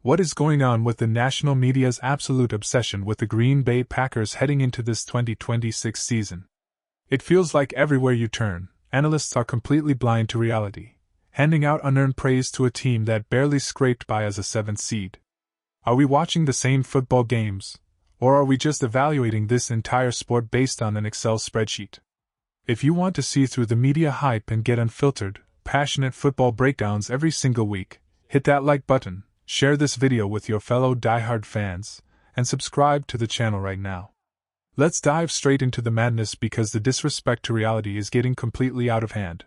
What is going on with the national media's absolute obsession with the Green Bay Packers heading into this 2026 season? It feels like everywhere you turn, analysts are completely blind to reality, handing out unearned praise to a team that barely scraped by as a 7th seed. Are we watching the same football games, or are we just evaluating this entire sport based on an Excel spreadsheet? If you want to see through the media hype and get unfiltered, passionate football breakdowns every single week, hit that like button, share this video with your fellow diehard fans, and subscribe to the channel right now. Let's dive straight into the madness because the disrespect to reality is getting completely out of hand.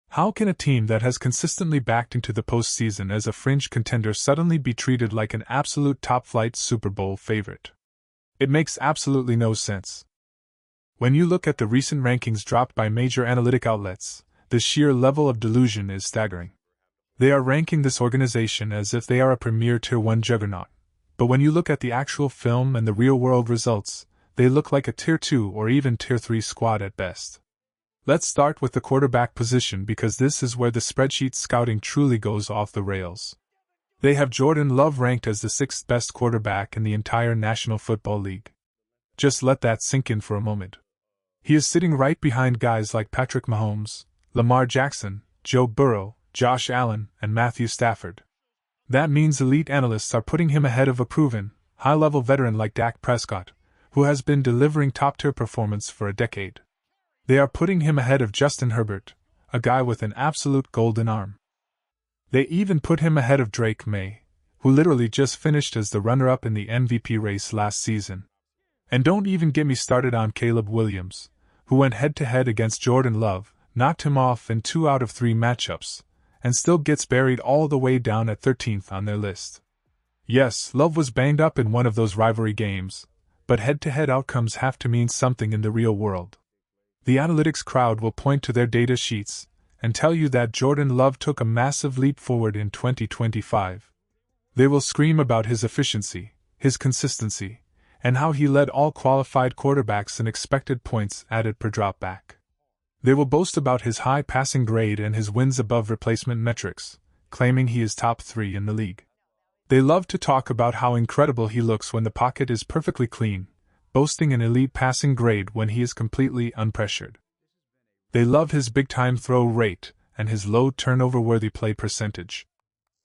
How can a team that has consistently backed into the postseason as a fringe contender suddenly be treated like an absolute top-flight Super Bowl favorite? It makes absolutely no sense. When you look at the recent rankings dropped by major analytic outlets, the sheer level of delusion is staggering. They are ranking this organization as if they are a premier Tier 1 juggernaut, but when you look at the actual film and the real-world results, they look like a Tier 2 or even Tier 3 squad at best. Let's start with the quarterback position because this is where the spreadsheet scouting truly goes off the rails. They have Jordan Love ranked as the 6th best quarterback in the entire National Football League. Just let that sink in for a moment. He is sitting right behind guys like Patrick Mahomes, Lamar Jackson, Joe Burrow, Josh Allen, and Matthew Stafford. That means elite analysts are putting him ahead of a proven, high-level veteran like Dak Prescott, who has been delivering top-tier performance for a decade. They are putting him ahead of Justin Herbert, a guy with an absolute golden arm. They even put him ahead of Drake May, who literally just finished as the runner-up in the MVP race last season. And don't even get me started on Caleb Williams, who went head-to-head against Jordan Love, knocked him off in 2 out of 3 matchups, and still gets buried all the way down at 13th on their list. Yes, Love was banged up in one of those rivalry games, but head-to-head outcomes have to mean something in the real world. The analytics crowd will point to their data sheets and tell you that Jordan Love took a massive leap forward in 2025. They will scream about his efficiency, his consistency, and how he led all qualified quarterbacks in expected points added per dropback. They will boast about his high passing grade and his wins above replacement metrics, claiming he is top 3 in the league. They love to talk about how incredible he looks when the pocket is perfectly clean, boasting an elite passing grade when he is completely unpressured. They love his big-time throw rate and his low turnover-worthy play percentage.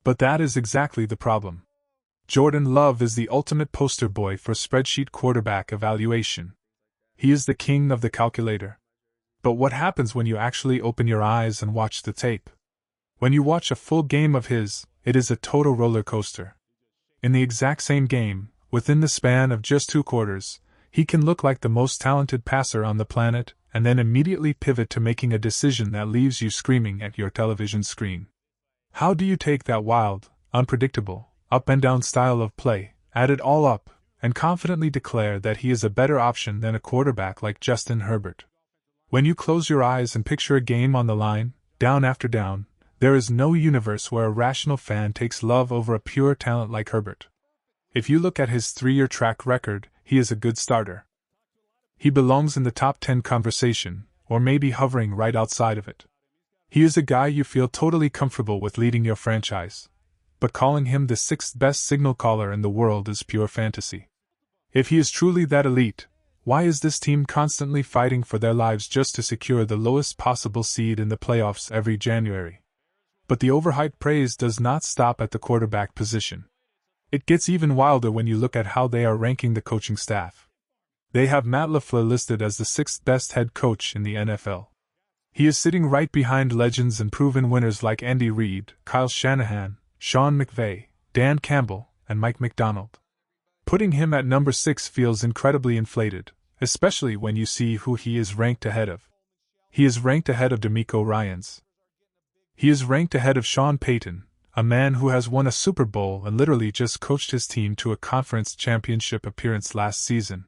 But that is exactly the problem. Jordan Love is the ultimate poster boy for spreadsheet quarterback evaluation. He is the king of the calculator. But what happens when you actually open your eyes and watch the tape? When you watch a full game of his, it is a total roller coaster. In the exact same game, within the span of just 2 quarters, he can look like the most talented passer on the planet and then immediately pivot to making a decision that leaves you screaming at your television screen. How do you take that wild, unpredictable, up-and-down style of play, add it all up, and confidently declare that he is a better option than a quarterback like Justin Herbert? When you close your eyes and picture a game on the line, down after down, there is no universe where a rational fan takes Love over a pure talent like Herbert. If you look at his 3-year track record, he is a good starter. He belongs in the top 10 conversation, or maybe hovering right outside of it. He is a guy you feel totally comfortable with leading your franchise, but calling him the 6th best signal caller in the world is pure fantasy. If he is truly that elite, why is this team constantly fighting for their lives just to secure the lowest possible seed in the playoffs every January? But the overhyped praise does not stop at the quarterback position. It gets even wilder when you look at how they are ranking the coaching staff. They have Matt LaFleur listed as the 6th best head coach in the NFL. He is sitting right behind legends and proven winners like Andy Reid, Kyle Shanahan, Sean McVay, Dan Campbell, and Mike McDonald. Putting him at number 6 feels incredibly inflated, especially when you see who he is ranked ahead of. He is ranked ahead of DeMeco Ryans. He is ranked ahead of Sean Payton, a man who has won a Super Bowl and literally just coached his team to a conference championship appearance last season.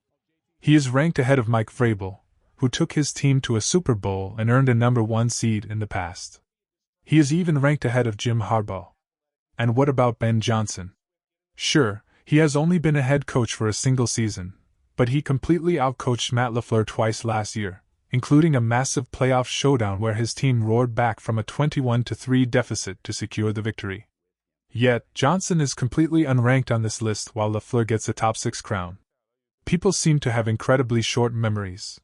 He is ranked ahead of Mike Vrabel, who took his team to a Super Bowl and earned a number 1 seed in the past. He is even ranked ahead of Jim Harbaugh. And what about Ben Johnson? Sure, he has only been a head coach for a single season, but he completely outcoached Matt LaFleur twice last year, including a massive playoff showdown where his team roared back from a 21-3 deficit to secure the victory. Yet, Johnson is completely unranked on this list while LaFleur gets a top 6 crown. People seem to have incredibly short memories.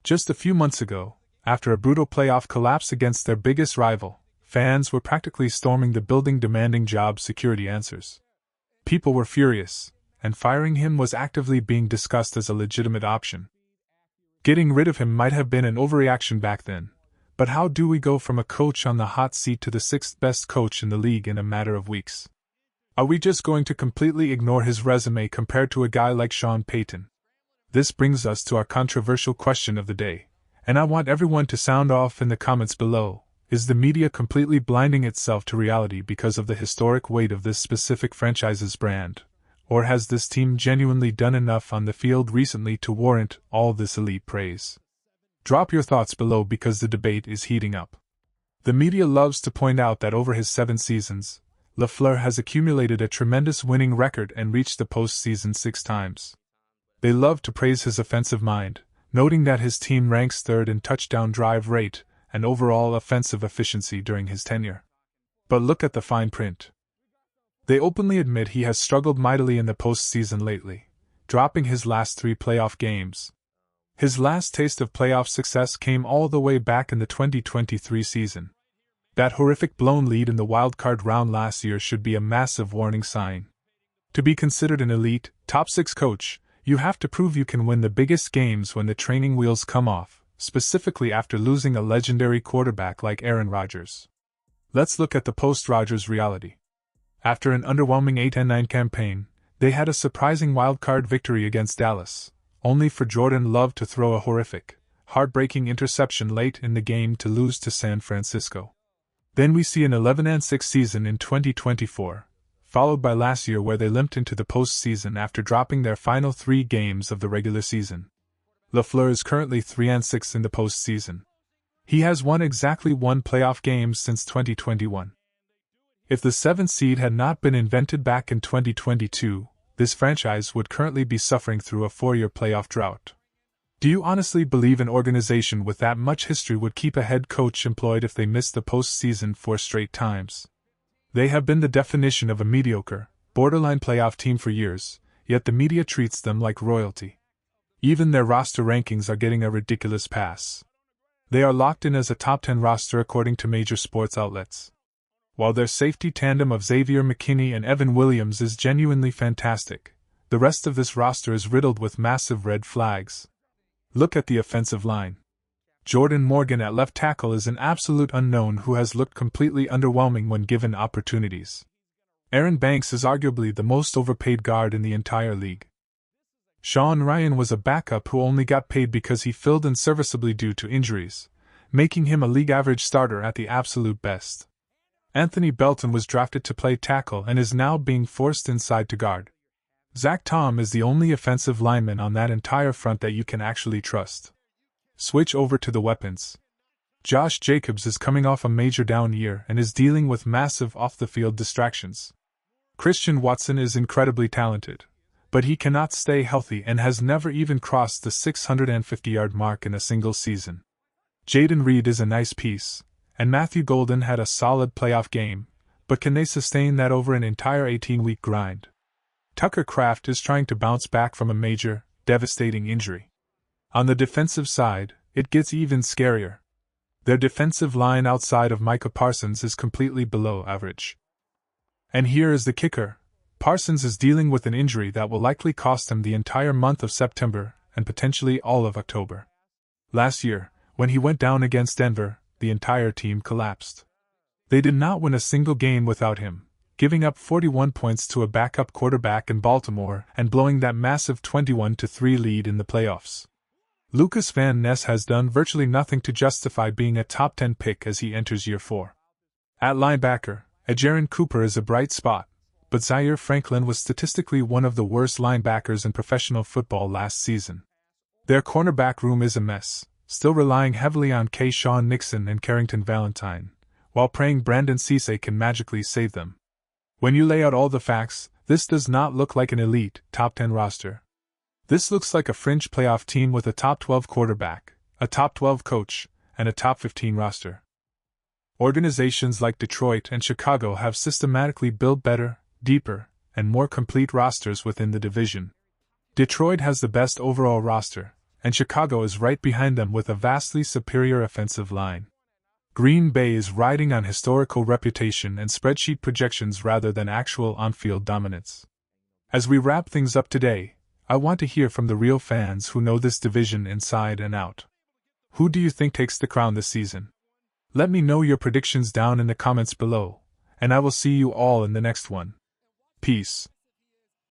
Just a few months ago, after a brutal playoff collapse against their biggest rival, fans were practically storming the building demanding job security answers. People were furious, and firing him was actively being discussed as a legitimate option. Getting rid of him might have been an overreaction back then, but how do we go from a coach on the hot seat to the 6th best coach in the league in a matter of weeks? Are we just going to completely ignore his resume compared to a guy like Sean Payton? This brings us to our controversial question of the day, and I want everyone to sound off in the comments below. Is the media completely blinding itself to reality because of the historic weight of this specific franchise's brand? Or has this team genuinely done enough on the field recently to warrant all this elite praise? Drop your thoughts below because the debate is heating up. The media loves to point out that over his 7 seasons, LaFleur has accumulated a tremendous winning record and reached the postseason 6 times. They love to praise his offensive mind, noting that his team ranks 3rd in touchdown drive rate and overall offensive efficiency during his tenure. But look at the fine print. They openly admit he has struggled mightily in the postseason lately, dropping his last 3 playoff games. His last taste of playoff success came all the way back in the 2023 season. That horrific blown lead in the wildcard round last year should be a massive warning sign. To be considered an elite, top 6 coach, you have to prove you can win the biggest games when the training wheels come off, specifically after losing a legendary quarterback like Aaron Rodgers. Let's look at the post-Rodgers reality. After an underwhelming 8-9 campaign, they had a surprising wildcard victory against Dallas, only for Jordan Love to throw a horrific, heartbreaking interception late in the game to lose to San Francisco. Then we see an 11-6 season in 2024, followed by last year where they limped into the postseason after dropping their final 3 games of the regular season. LaFleur is currently 3-6 in the postseason. He has won exactly 1 playoff game since 2021. If the 7th seed had not been invented back in 2022, this franchise would currently be suffering through a 4-year playoff drought. Do you honestly believe an organization with that much history would keep a head coach employed if they missed the postseason 4 straight times? They have been the definition of a mediocre, borderline playoff team for years, yet the media treats them like royalty. Even their roster rankings are getting a ridiculous pass. They are locked in as a top 10 roster according to major sports outlets. While their safety tandem of Xavier McKinney and Evan Williams is genuinely fantastic, the rest of this roster is riddled with massive red flags. Look at the offensive line. Jordan Morgan at left tackle is an absolute unknown who has looked completely underwhelming when given opportunities. Aaron Banks is arguably the most overpaid guard in the entire league. Sean Ryan was a backup who only got paid because he filled in serviceably due to injuries, making him a league-average starter at the absolute best. Anthony Belton was drafted to play tackle and is now being forced inside to guard. Zach Tom is the only offensive lineman on that entire front that you can actually trust. Switch over to the weapons. Josh Jacobs is coming off a major down year and is dealing with massive off-the-field distractions. Christian Watson is incredibly talented, but he cannot stay healthy and has never even crossed the 650-yard mark in a single season. Jaden Reed is a nice piece, and Matthew Golden had a solid playoff game, but can they sustain that over an entire 18-week grind? Tucker Kraft is trying to bounce back from a major, devastating injury. On the defensive side, it gets even scarier. Their defensive line outside of Micah Parsons is completely below average. And here is the kicker. Parsons is dealing with an injury that will likely cost him the entire month of September and potentially all of October. Last year, when he went down against Denver, the entire team collapsed. They did not win a single game without him, giving up 41 points to a backup quarterback in Baltimore and blowing that massive 21-3 lead in the playoffs. Lucas Van Ness has done virtually nothing to justify being a top 10 pick as he enters year 4. At linebacker, Jaron Cooper is a bright spot, but Zaire Franklin was statistically one of the worst linebackers in professional football last season. Their cornerback room is a mess, still relying heavily on Keyshawn Nixon and Carrington Valentine, while praying Brandon Cisse can magically save them. When you lay out all the facts, this does not look like an elite, top 10 roster. This looks like a fringe playoff team with a top 12 quarterback, a top 12 coach, and a top 15 roster. Organizations like Detroit and Chicago have systematically built better, deeper, and more complete rosters within the division. Detroit has the best overall roster, and Chicago is right behind them with a vastly superior offensive line. Green Bay is riding on historical reputation and spreadsheet projections rather than actual on-field dominance. As we wrap things up today, I want to hear from the real fans who know this division inside and out. Who do you think takes the crown this season? Let me know your predictions down in the comments below, and I will see you all in the next one. Peace.